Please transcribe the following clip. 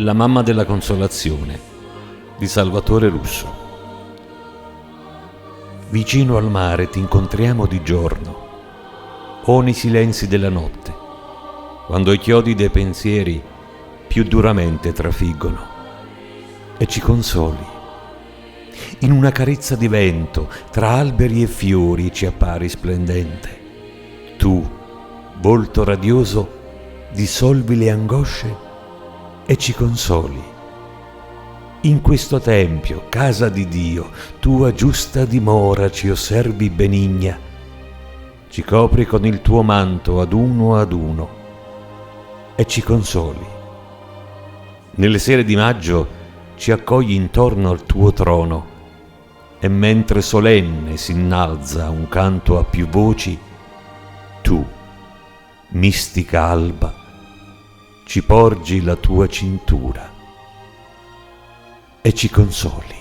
La mamma della consolazione di Salvatore Russo. Vicino al mare ti incontriamo di giorno o nei silenzi della notte, quando i chiodi dei pensieri più duramente trafiggono, e ci consoli. In una carezza di vento tra alberi e fiori ci appari splendente. Tu, volto radioso, dissolvi le angosce e ci consoli. In questo tempio, casa di Dio, tua giusta dimora ci osservi benigna, ci copri con il tuo manto ad uno e ci consoli. Nelle sere di maggio ci accogli intorno al tuo trono e mentre solenne si innalza un canto a più voci, tu, mistica alba, ci porgi la tua cintura e ci consoli.